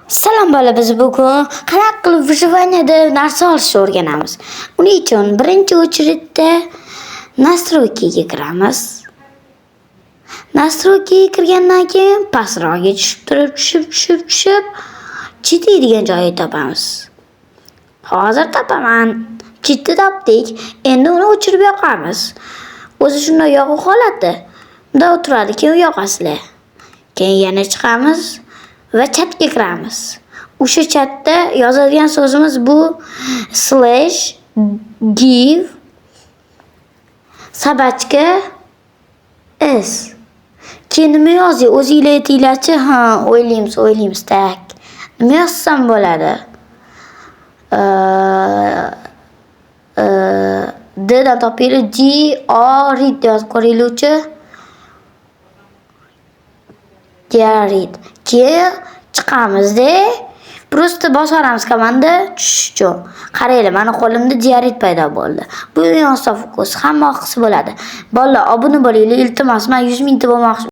Salom bola, biz bugun qanaqa qilib выживаниеda narsa olishni o'rganamiz. Uning uchun birinchi очередda настройкаga kiramiz. Настройкаga kirgandan keyin pastroqga tushib chitiydigan joyni topamiz. Hozir topaman. Chitni topdik. Endi uni o'chirib yoqamiz. O'zi shunday yoqib qoladi. Bunda o'tiradi, keyin yoqasizlar. Keyin yana chiqamiz va chatga kiramiz. O'sha chatda yozadigan so'zimiz bu /give sabachka s. Keyin nima yoziy? O'zinglar aytinglarchi. Ha, o'ylaymiz tak. Nima yozsam bo'ladi? D'dan topinglar, read yozib ko'ringlarchi. Read. Keyin chiqamizda, просто bosamiz komanda tushish uchun. Qaranglar, meni qo'limda diarit paydo bo'ldi. Bu yo'nalishda fokus hamma vaqt bo'ladi. Bolalar, obuna bo'linglar, iltimos. Men 100 mingta bo'lmoqchi